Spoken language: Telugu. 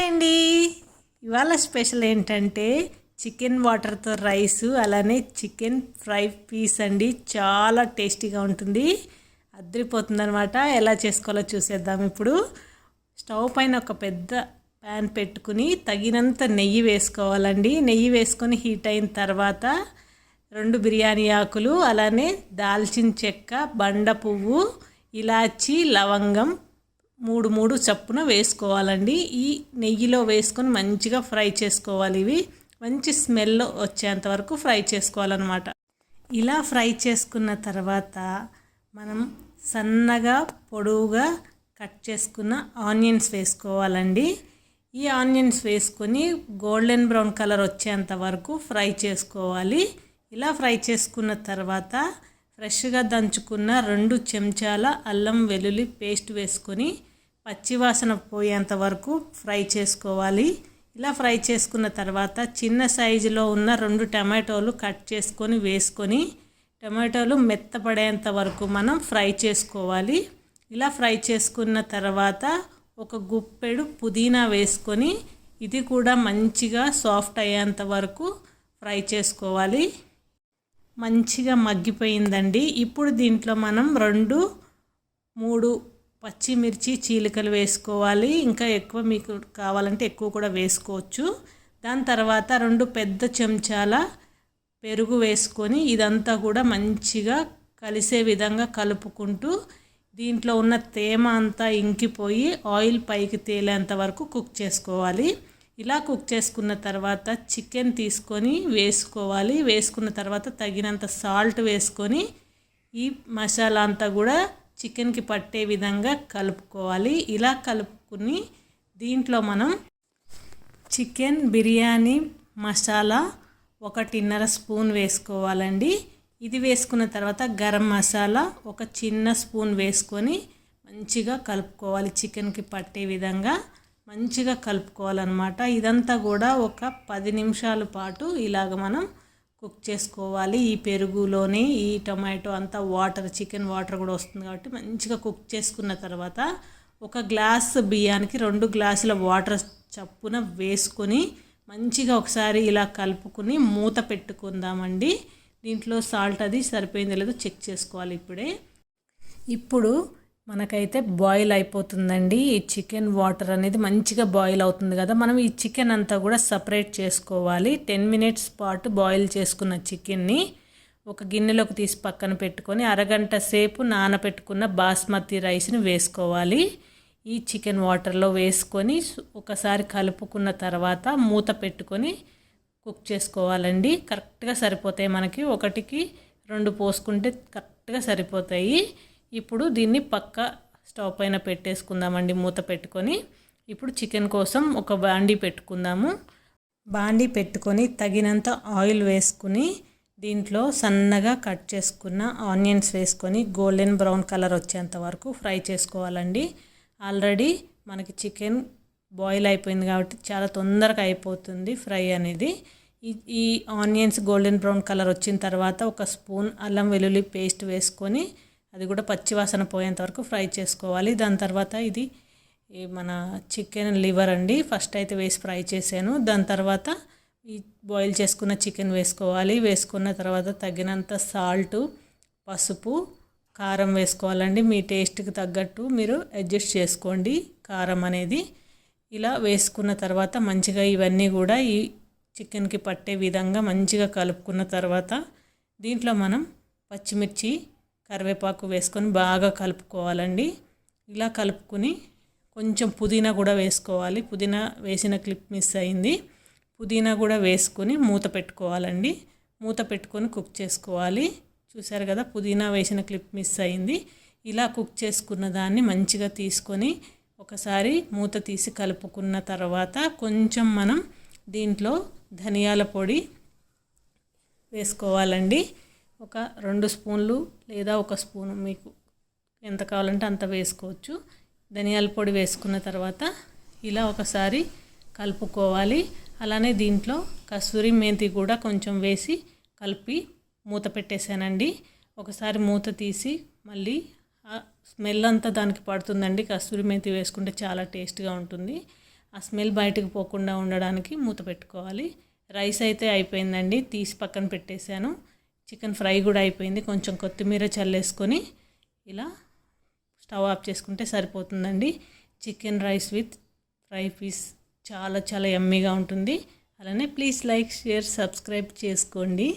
హాయ్ అండి. ఇవాళ స్పెషల్ ఏంటంటే చికెన్ వాటర్తో రైస్, అలానే చికెన్ ఫ్రై పీస్ అండి. చాలా టేస్టీగా ఉంటుంది, అదిరిపోతుందనమాట. ఎలా చేసుకోవాలో చూసేద్దాం. ఇప్పుడు స్టవ్ పైన ఒక పెద్ద ప్యాన్ పెట్టుకుని తగినంత నెయ్యి వేసుకోవాలండి. నెయ్యి వేసుకొని హీట్ అయిన తర్వాత 2 బిర్యానీ ఆకులు, అలానే దాల్చిన చెక్క, బండ పువ్వు, ఇలాచి, లవంగం 3 చప్పున వేసుకోవాలండి. ఈ నెయ్యిలో వేసుకొని మంచిగా ఫ్రై చేసుకోవాలి. ఇవి మంచి స్మెల్ వచ్చేంత వరకు ఫ్రై చేసుకోవాలన్నమాట. ఇలా ఫ్రై చేసుకున్న తర్వాత మనం సన్నగా పొడవుగా కట్ చేసుకున్న ఆనియన్స్ వేసుకోవాలండి. ఈ ఆనియన్స్ వేసుకొని గోల్డెన్ బ్రౌన్ కలర్ వచ్చేంత వరకు ఫ్రై చేసుకోవాలి. ఇలా ఫ్రై చేసుకున్న తర్వాత ఫ్రెష్గా దంచుకున్న 2 చెంచాల అల్లం వెల్లుల్లి పేస్ట్ వేసుకొని పచ్చివాసన పోయేంత వరకు ఫ్రై చేసుకోవాలి. ఇలా ఫ్రై చేసుకున్న తర్వాత చిన్న సైజులో ఉన్న 2 టమాటోలు కట్ చేసుకొని వేసుకొని టమాటోలు మెత్తపడేంత వరకు మనం ఫ్రై చేసుకోవాలి. ఇలా ఫ్రై చేసుకున్న తర్వాత ఒక గుప్పెడు పుదీనా వేసుకొని ఇది కూడా మంచిగా సాఫ్ట్ అయ్యేంత వరకు ఫ్రై చేసుకోవాలి. మంచిగా మగ్గిపోయిందండి. ఇప్పుడు దీంట్లో మనం 2-3 పచ్చిమిర్చి చీలికలు వేసుకోవాలి. ఇంకా ఎక్కువ మీకు కావాలంటే ఎక్కువ కూడా వేసుకోవచ్చు. దాని తర్వాత 2 పెద్ద చెంచాల పెరుగు వేసుకొని ఇదంతా కూడా మంచిగా కలిసే విధంగా కలుపుకుంటూ దీంట్లో ఉన్న తేమ అంతా ఇంకిపోయి ఆయిల్ పైకి తేలేంత వరకు కుక్ చేసుకోవాలి. ఇలా కుక్ చేసుకున్న తర్వాత చికెన్ తీసుకొని వేసుకోవాలి. వేసుకున్న తర్వాత తగినంత సాల్ట్ వేసుకొని ఈ మసాలా అంతా కూడా చికెన్కి పట్టే విధంగా కలుపుకోవాలి. ఇలా కలుపుకుని దీంట్లో మనం చికెన్ బిర్యానీ మసాలా 1.5 స్పూన్ వేసుకోవాలండి. ఇది వేసుకున్న తర్వాత గరం మసాలా 1 చిన్న స్పూన్ వేసుకొని మంచిగా కలుపుకోవాలి. చికెన్కి పట్టే విధంగా మంచిగా కలుపుకోవాలన్నమాట. ఇదంతా కూడా ఒక 10 నిమిషాల పాటు ఇలాగ మనం కుక్ చేసుకోవాలి. ఈ పెరుగులోనే ఈ టొమాటో అంతా వాటర్, చికెన్ వాటర్ కూడా వస్తుంది కాబట్టి మంచిగా కుక్ చేసుకున్న తర్వాత ఒక గ్లాస్ బియ్యానికి 2 గ్లాసుల వాటర్ చప్పున వేసుకొని మంచిగా ఒకసారి ఇలా కలుపుకొని మూత పెట్టుకుందామండి. దీంట్లో సాల్ట్ అది సరిపోయిందో లేదో చెక్ చేసుకోవాలి. ఇప్పుడు మనకైతే బాయిల్ అయిపోతుందండి. ఈ చికెన్ వాటర్ అనేది మంచిగా బాయిల్ అవుతుంది కదా. మనం ఈ చికెన్ అంతా కూడా సపరేట్ చేసుకోవాలి. 10 మినిట్స్ పాటు బాయిల్ చేసుకున్న చికెన్ని ఒక గిన్నెలోకి తీసి పక్కన పెట్టుకొని అరగంట సేపు నానబెట్టుకున్న బాస్మతి రైస్ని వేసుకోవాలి. ఈ చికెన్ వాటర్లో వేసుకొని ఒకసారి కలుపుకున్న తర్వాత మూత పెట్టుకొని కుక్ చేసుకోవాలండి. కరెక్ట్గా సరిపోతాయి. మనకి 1కి 2 పోసుకుంటే కరెక్ట్గా సరిపోతాయి. ఇప్పుడు దీన్ని పక్క స్టవ్ పైన పెట్టేసుకుందామండి మూత పెట్టుకొని. ఇప్పుడు చికెన్ కోసం ఒక బాండీ పెట్టుకుందాము. బాండీ పెట్టుకొని తగినంత ఆయిల్ వేసుకుని దీంట్లో సన్నగా కట్ చేసుకున్న ఆనియన్స్ వేసుకొని గోల్డెన్ బ్రౌన్ కలర్ వచ్చేంత వరకు ఫ్రై చేసుకోవాలండి. ఆల్రెడీ మనకి చికెన్ బాయిల్ అయిపోయింది కాబట్టి చాలా తొందరగా అయిపోతుంది ఫ్రై అనేది. ఈ ఆనియన్స్ గోల్డెన్ బ్రౌన్ కలర్ వచ్చిన తర్వాత 1 స్పూన్ అల్లం వెల్లుల్లి పేస్ట్ వేసుకొని అది కూడా పచ్చివాసన పోయేంత వరకు ఫ్రై చేసుకోవాలి. దాని తర్వాత ఇది మన చికెన్ లివర్ అండి. ఫస్ట్ అయితే వేసి ఫ్రై చేశాను. దాని తర్వాత ఈ బాయిల్ చేసుకున్న చికెన్ వేసుకోవాలి. వేసుకున్న తర్వాత తగినంత సాల్టు, పసుపు, కారం వేసుకోవాలండి. మీ టేస్ట్కి తగ్గట్టు మీరు అడ్జస్ట్ చేసుకోండి కారం అనేది. ఇలా వేసుకున్న తర్వాత మంచిగా ఇవన్నీ కూడా ఈ చికెన్కి పట్టే విధంగా మంచిగా కలుపుకున్న తర్వాత దీంట్లో మనం పచ్చిమిర్చి, కరివేపాకు వేసుకొని బాగా కలుపుకోవాలండి. ఇలా కలుపుకొని కొంచెం పుదీనా కూడా వేసుకోవాలి. పుదీనా వేసిన క్లిప్ మిస్ అయింది. పుదీనా కూడా వేసుకొని మూత పెట్టుకోవాలండి. మూత పెట్టుకొని కుక్ చేసుకోవాలి. చూసారు కదా, పుదీనా వేసిన క్లిప్ మిస్ అయింది. ఇలా కుక్ చేసుకున్న దాన్ని మంచిగా తీసుకొని ఒకసారి మూత తీసి కలుపుకున్న తర్వాత కొంచెం మనం దీంట్లో ధనియాల పొడి వేసుకోవాలండి. ఒక 2 స్పూన్లు లేదా 1 స్పూను మీకు ఎంత కావాలంటే అంత వేసుకోవచ్చు. ధనియాల పొడి వేసుకున్న తర్వాత ఇలా ఒకసారి కలుపుకోవాలి. అలానే దీంట్లో కసూరి మెంతి కూడా కొంచెం వేసి కలిపి మూత పెట్టేశానండి. ఒకసారి మూత తీసి మళ్ళీ స్మెల్ అంతా దానికి పడుతుందండి. కస్తూరి మెంతి వేసుకుంటే చాలా టేస్ట్గా ఉంటుంది. ఆ స్మెల్ బయటకు పోకుండా ఉండడానికి మూత పెట్టుకోవాలి. రైస్ అయితే అయిపోయిందండి, తీసి పక్కన పెట్టేశాను. చికెన్ ఫ్రై కూడా అయిపోయింది. కొంచెం కొత్తిమీర చల్లేసుకొని ఇలా స్టవ్ ఆఫ్ చేసుకుంటే సరిపోతుందండి. Chicken rice with fry piece చాలా చాలా యమ్మీగా ఉంటుంది. అలానే ప్లీజ్ లైక్, షేర్, సబ్స్క్రైబ్ చేసుకోండి.